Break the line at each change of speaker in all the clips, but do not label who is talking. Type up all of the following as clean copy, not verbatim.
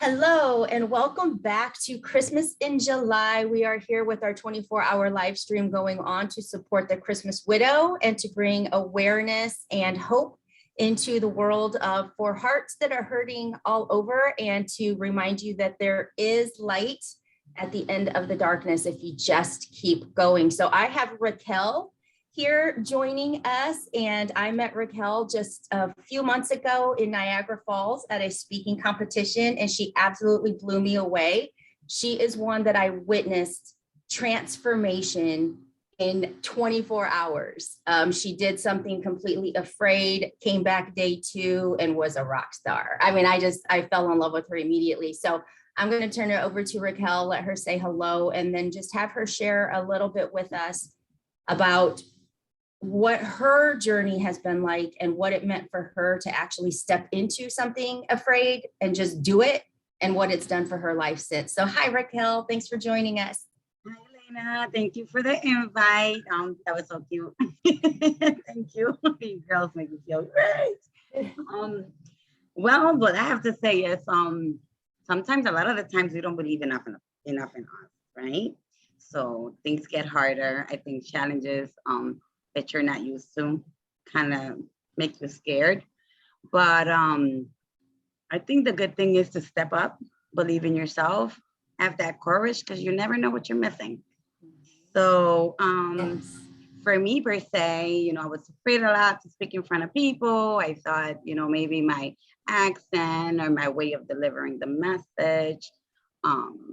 Hello and welcome back to Christmas in July. We are here with our 24-hour live stream going on to support the Christmas widow and to bring awareness and hope into the world for hearts that are hurting all over, and to remind you that there is light at the end of the darkness if you just keep going. So I have Raquel here joining us, and I met Raquel just a few months ago in Niagara Falls at a speaking competition, and she absolutely blew me away. She is one that I witnessed transformation in 24 hours. She did something completely afraid, came back day 2 and was a rock star. I mean, I fell in love with her immediately. So I'm going to turn it over to Raquel, let her say hello, and then just have her share a little bit with us about what her journey has been like and what it meant for her to actually step into something afraid and just do it, and what it's done for her life since. So hi, Raquel. Thanks for joining us.
Hi, Elena. Thank you for the invite. That was so cute. Thank you. You girls make me feel great. Well, what I have to say is sometimes, a lot of the times, we don't believe enough in us, right? So things get harder. I think challenges that you're not used to kind of make you scared. But I think the good thing is to step up, believe in yourself, have that courage, because you never know what you're missing. So
Yes.
for me, per se, I was afraid a lot to speak in front of people. I thought, maybe my accent or my way of delivering the message,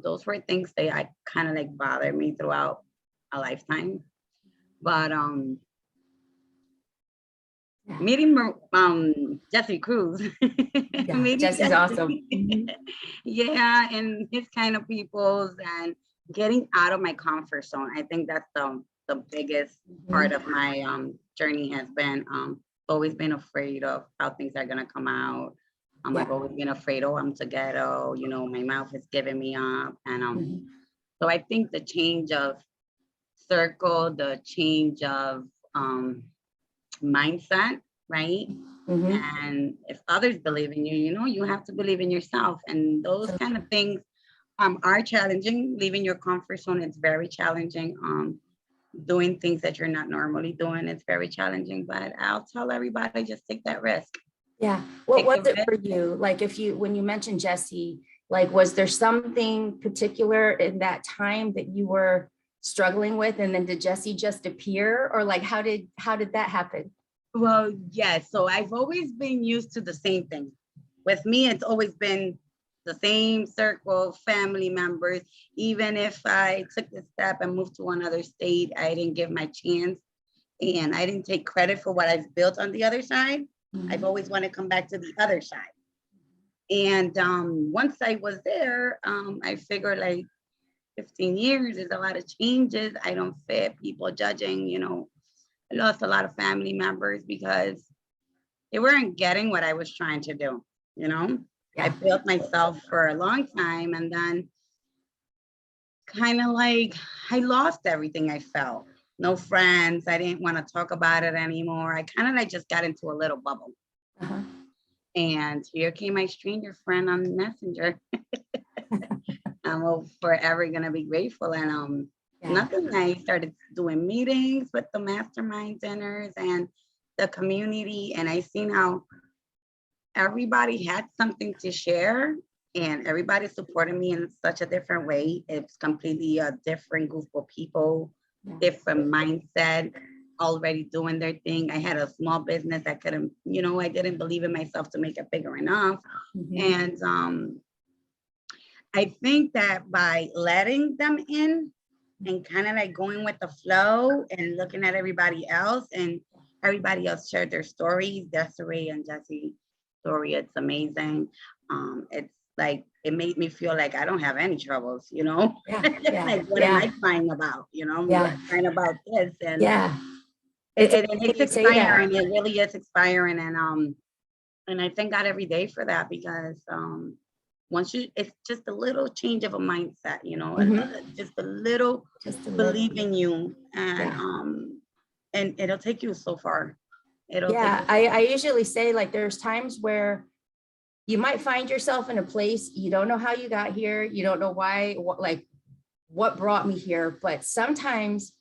those were things that I kind of like bothered me throughout a lifetime. But meeting Jesse Cruz,
Yeah, Jesse's awesome.
Yeah, and his kind of peoples, and getting out of my comfort zone. I think that's the biggest part of my journey has been. Always been afraid of how things are gonna come out. I've always been afraid, I'm too ghetto, my mouth is giving me up. And so I think the change of circle, the change of mindset, right? And if others believe in you, you have to believe in yourself. And those kind of things are challenging. Leaving your comfort zone, it's very challenging. Doing things that you're not normally doing, it's very challenging. But I'll tell everybody, just take that risk.
Yeah. What was it for you? Like, when you mentioned Jesse, like, was there something particular in that time that you were struggling with, and then did Jesse just appear, or like, how did that happen?
Well, yes. So I've always been used to the same thing. With me, it's always been the same circle, family members. Even if I took the step and moved to another state, I didn't give my chance, and I didn't take credit for what I've built on the other side. I've always wanted to come back to the other side. And once I was there, I figured, like, 15 years is a lot of changes. I don't fit, people judging, I lost a lot of family members because they weren't getting what I was trying to do, I built myself for a long time, and then kind of like I lost everything I felt. No friends. I didn't want to talk about it anymore. I kind of like just got into a little bubble. And here came my stranger friend on Messenger. I'm forever gonna be grateful. And nothing. I started doing meetings with the mastermind dinners and the community, and I seen how everybody had something to share, and everybody supported me in such a different way. It's completely a different group of people, different mindset, already doing their thing. I had a small business. I couldn't, I didn't believe in myself to make it bigger enough. And I think that by letting them in and kind of like going with the flow and looking at everybody else, and everybody else shared their stories, Desiree and Jesse's story, it's amazing. It's like, it made me feel like I don't have any troubles, like, what am I crying about? I'm crying about this. And it's expiring. It really is expiring. And I thank God every day for that, because it's just a little change of a mindset, just a little believe in you, and it'll take you so far.
I usually say, like, there's times where you might find yourself in a place, you don't know how you got here. You don't know why, what brought me here. But sometimes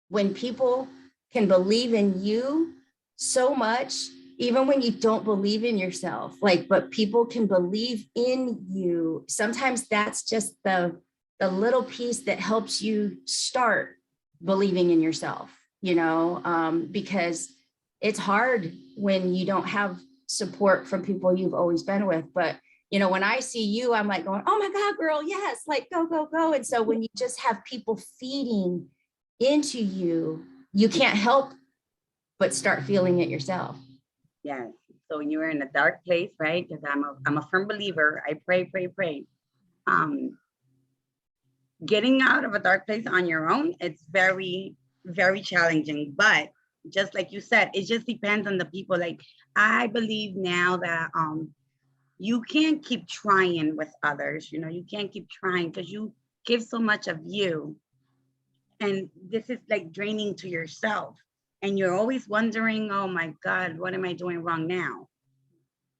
when people can believe in you so much, even when you don't believe in yourself, but people can believe in you. Sometimes that's just the little piece that helps you start believing in yourself, because it's hard when you don't have support from people you've always been with. But, when I see you, I'm like going, oh my God, girl, yes, go, go, go. And so when you just have people feeding into you, you can't help but start feeling it yourself.
Yes. So when you were in a dark place, right? Because I'm a firm believer. I pray. Getting out of a dark place on your own, it's very, very challenging. But just like you said, it just depends on the people. Like, I believe now that you can't keep trying with others. You can't keep trying because you give so much of you. And this is like draining to yourself. And you're always wondering, oh my God, what am I doing wrong now?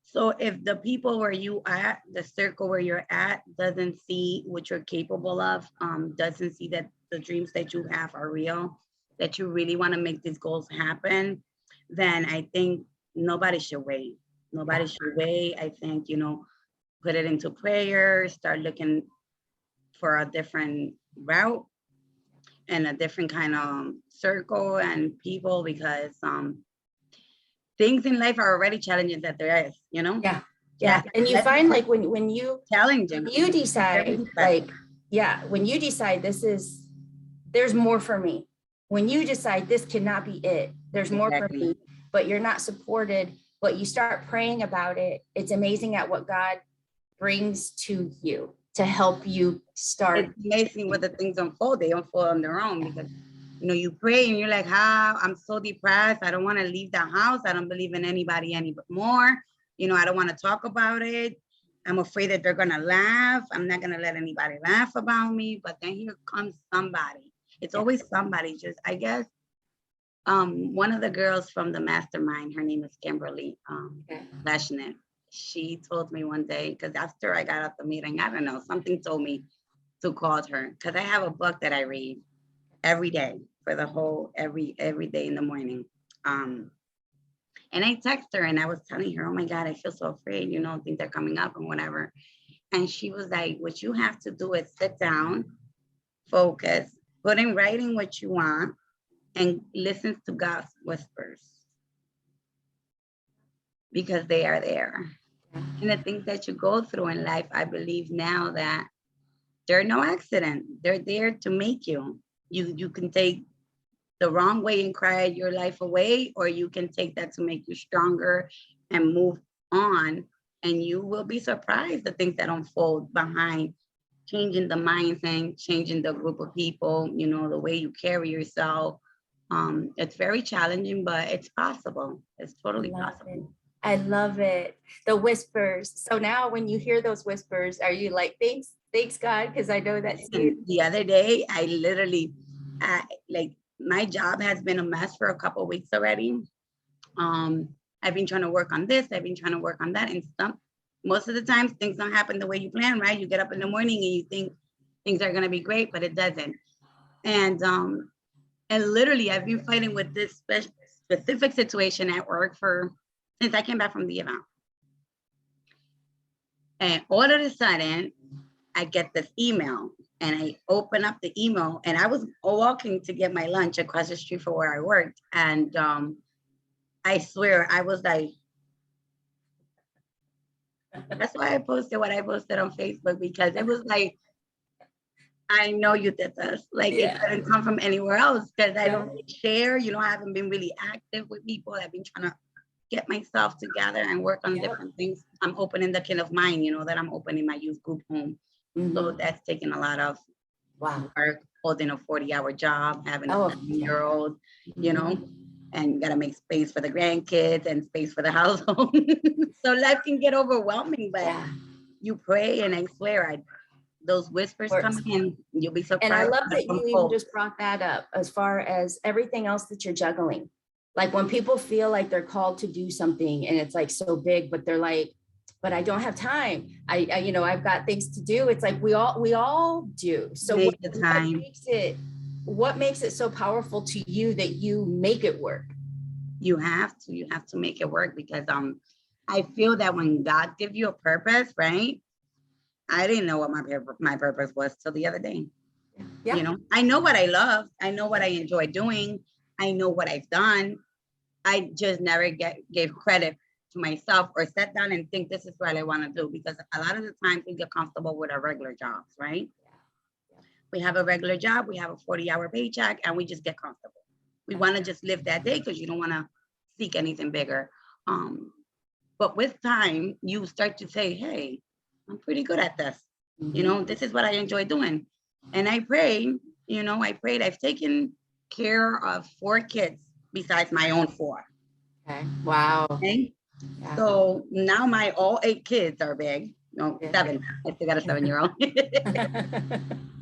So if the people where you at, the circle where you're at, doesn't see what you're capable of, doesn't see that the dreams that you have are real, that you really want to make these goals happen, then I think nobody should wait. Nobody should wait. I think, put it into prayer, start looking for a different route and a different kind of circle and people, because things in life are already challenges that there is,
Yeah. And you find when you
challenging,
you decide when you decide there's more for me. When you decide this cannot be it, there's more for me, but you're not supported, but you start praying about it. It's amazing at what God brings to you to help you start.
It's amazing what the things unfold. They unfold on their own because, you pray and you're like, I'm so depressed. I don't want to leave the house. I don't believe in anybody anymore. I don't want to talk about it. I'm afraid that they're going to laugh. I'm not going to let anybody laugh about me. But then here comes somebody. It's always somebody. Just, I guess, one of the girls from the mastermind, her name is Kimberly Lashnet. She told me one day, because after I got out the meeting, I don't know, something told me to call her, because I have a book that I read every day for the whole, every day in the morning. And I text her and I was telling her, oh my God, I feel so afraid, things are coming up and whatever. And she was like, what you have to do is sit down, focus, put in writing what you want, and listen to God's whispers, because they are there. And the things that you go through in life, I believe now that they're no accident. They're there to make you. You can take the wrong way and cry your life away, or you can take that to make you stronger and move on. And you will be surprised the things that unfold behind changing the mindset, changing the group of people, the way you carry yourself. It's very challenging, but it's possible. It's totally possible.
I love it. The whispers. So now when you hear those whispers, are you like, thanks God? Because I know that
the other day, I literally, my job has been a mess for a couple of weeks already. I've been trying to work on this. I've been trying to work on that. And most of the times things don't happen the way you plan, right? You get up in the morning and you think things are going to be great, but it doesn't. And literally I've been fighting with this specific situation at work since I came back from the event. And all of a sudden, I get this email, and I open up the email, and I was walking to get my lunch across the street from where I worked. And I swear, I was like, that's why I posted what I posted on Facebook, because it was like, I know you did this. Like, it couldn't come from anywhere else, because I don't really share, I haven't been really active with people. I've been trying to get myself together and work on different things. I'm opening the Kin of Mine, that I'm opening my youth group home. So that's taking a lot of work, holding a 40-hour job, having a 7-year-old, and you got to make space for the grandkids and space for the household. So life can get overwhelming, but you pray, and I swear, those whispers come in, you'll be surprised.
And I love that you even just brought that up as far as everything else that you're juggling. Like when people feel like they're called to do something and it's like so big, but they're like, but I don't have time. You know, I've got things to do. It's like we all do. So
Make the time.
What makes it so powerful to you that you make it work?
You have to make it work, because I feel that when God gives you a purpose, right? I didn't know what my purpose was till the other day.
Yeah.
You know, I know what I love. I know what I enjoy doing. I know what I've done. I just never gave credit to myself or sat down and think this is what I want to do, because a lot of the times we get comfortable with our regular jobs, right? We have a regular job, we have a 40-hour paycheck, and we just get comfortable. We want to just live that day because you don't want to seek anything bigger. But with time, you start to say, hey, I'm pretty good at this. You know, this is what I enjoy doing. And I pray, you know, I've taken care of 4 kids besides my own 4.
Okay. Wow.
Okay.
Yeah.
So now my all 8 kids are big. No, 7. I still got a 7-year-old.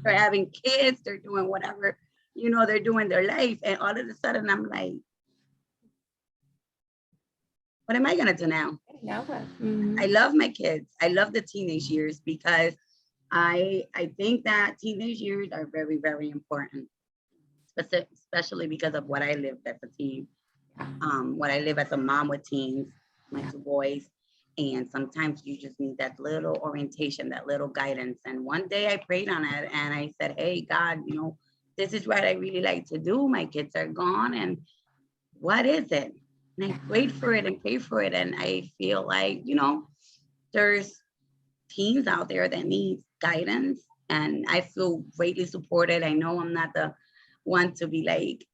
They're having kids, they're doing whatever, you know, they're doing their life. And all of a sudden I'm like, what am I gonna do now? I love my kids. I love the teenage years, because I think that teenage years are very, very important, especially because of what I lived as a teen. What I live as a mom with teens, my 2 boys. And sometimes you just need that little orientation, that little guidance. And one day I prayed on it and I said, hey, God, you know, this is what I really like to do. My kids are gone. And what is it? And I prayed for it and prayed for it. And I feel like, you know, there's teens out there that need guidance. And I feel greatly supported. I know I'm not the one to be like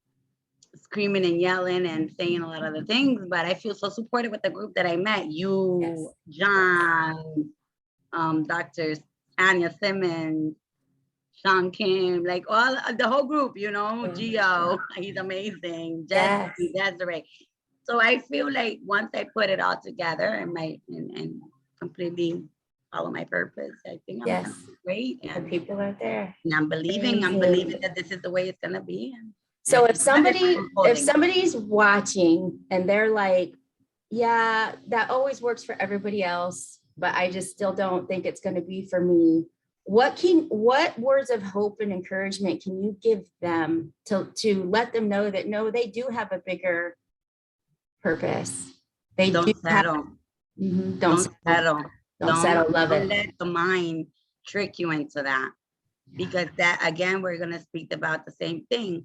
screaming and yelling and saying a lot of the things, but I feel so supported with the group that I met. You, John, Dr. Anya Simmons, Sean Kim, like all the whole group, you know, Gio, he's amazing, Jesse, Desiree. So I feel like once I put it all together and completely follow my purpose, I think I'm gonna be great. And
the people are there.
And I'm believing that this is the way it's gonna be. And
so if somebody's watching and they're like, yeah, that always works for everybody else, but I just still don't think it's going to be for me. What words of hope and encouragement can you give them to let them know that no, they do have a bigger purpose? They
don't settle. Don't settle. Love it. Don't let the mind trick you into that, because that again, we're gonna speak about the same thing.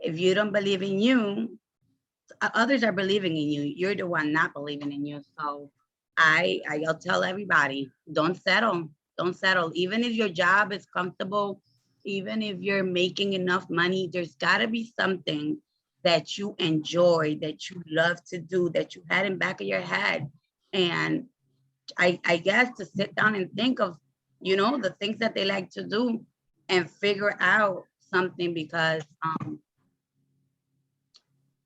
If you don't believe in you, others are believing in you. You're the one not believing in you. So I'll tell everybody, don't settle. Don't settle. Even if your job is comfortable, even if you're making enough money, there's gotta be something that you enjoy, that you love to do, that you had in back of your head. And I guess to sit down and think of, you know, the things that they like to do and figure out something, because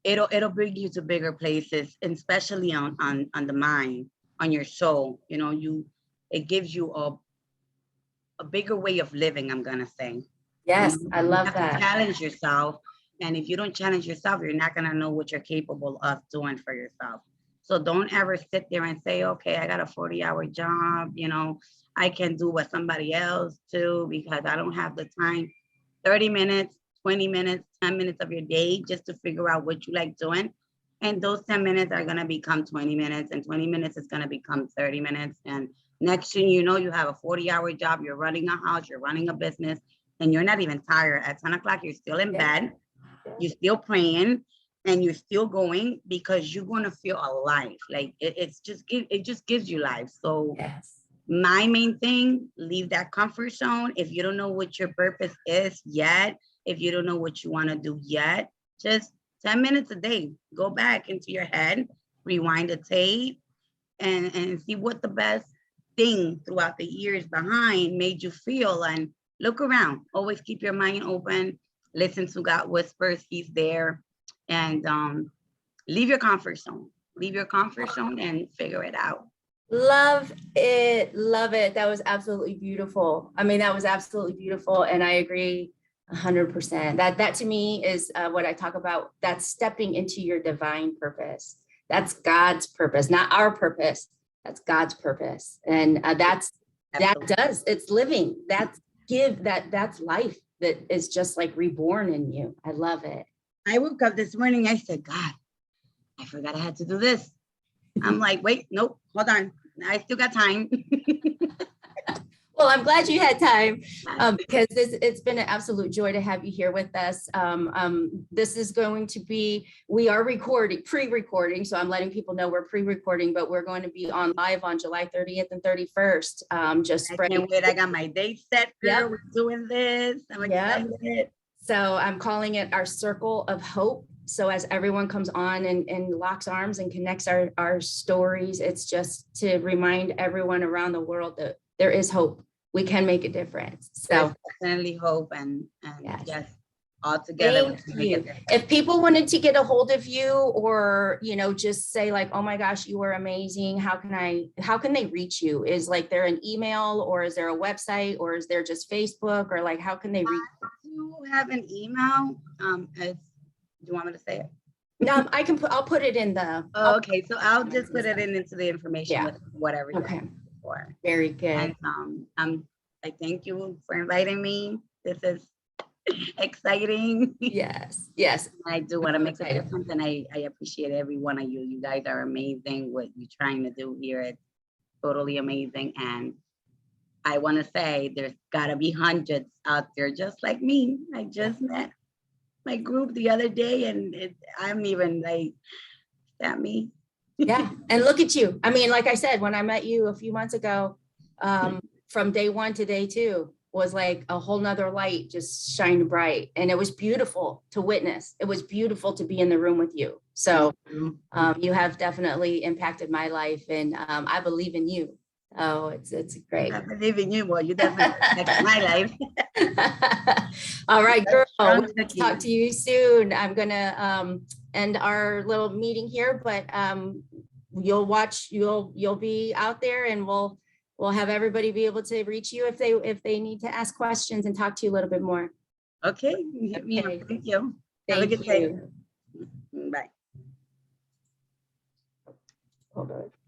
it'll bring you to bigger places, and especially on the mind, on your soul. You know, it gives you a bigger way of living, I'm gonna say.
Yes,
you know,
I love that.
To challenge yourself, and if you don't challenge yourself, you're not gonna know what you're capable of doing for yourself. So don't ever sit there and say, okay, I got a 40-hour job, you know, I can do what somebody else do because I don't have the time. 30 minutes, 20 minutes, 10 minutes of your day just to figure out what you like doing. And those 10 minutes are gonna become 20 minutes, and 20 minutes is gonna become 30 minutes. And next thing you know, you have a 40-hour job, you're running a house, you're running a business, and you're not even tired. At 10 o'clock, you're still in bed, you're still praying, and you're still going, because you're gonna feel alive. Like it just gives you life. So my main thing, leave that comfort zone. If you don't know what your purpose is yet, if you don't know what you wanna do yet, just 10 minutes a day, go back into your head, rewind the tape, and see what the best thing throughout the years behind made you feel, and look around. Always keep your mind open, listen to God whispers, he's there. And leave your comfort zone. Leave your comfort zone and figure it out.
Love it. Love it. That was absolutely beautiful. I mean, that was absolutely beautiful. And I agree 100%. That to me is what I talk about. That's stepping into your divine purpose. That's God's purpose, not our purpose. That's God's purpose. And it's living. That's life that is just like reborn in you. I love it.
I woke up this morning, I said, God, I forgot I had to do this. I'm like, wait, nope, hold on. I still got time.
Well, I'm glad you had time because it's been an absolute joy to have you here with us. This is going to be, we are pre-recording. So I'm letting people know we're pre-recording, but we're going to be on live on July 30th and 31st. Just
I can't wait. I got my date set, girl.
Yep.
We're doing this. I'm excited.
Yep. So I'm calling it our circle of hope. So as everyone comes on and locks arms and connects our stories, it's just to remind everyone around the world that there is hope. We can make a difference. So
there's definitely hope and yes, all together.
Thank you. If people wanted to get a hold of you or, you know, just say like, oh my gosh, you were amazing. How can they reach you? Is like there an email or is there a website or is there just Facebook or like, how can they reach
you? Have an email. Do you want me to say it?
No, I'll put it in the.
Okay. So I'll just put it into the information with whatever.
Okay.
For.
Very good.
And I thank you for inviting me. This is exciting.
Yes.
I do want to make a difference, and I appreciate every one of you. You guys are amazing. What you're trying to do here, it's totally amazing. And I want to say there's got to be hundreds out there just like me. I just met my group the other day, and I'm even like, that me.
Yeah. And look at you. I mean, like I said, when I met you a few months ago, from day one to day two was like a whole nother light just shined bright. And it was beautiful to witness. It was beautiful to be in the room with you. So you have definitely impacted my life and I believe in you. Oh, it's great.
I believe in you. Well, you definitely impacted my life.
All right, girl. We'll talk to you soon. I'm gonna end our little meeting here, but you'll be out there and we'll have everybody be able to reach you if they need to ask questions and talk to you a little bit more.
Okay. Hit me up. Thank you.
Have a good day.
Bye.
Hold on.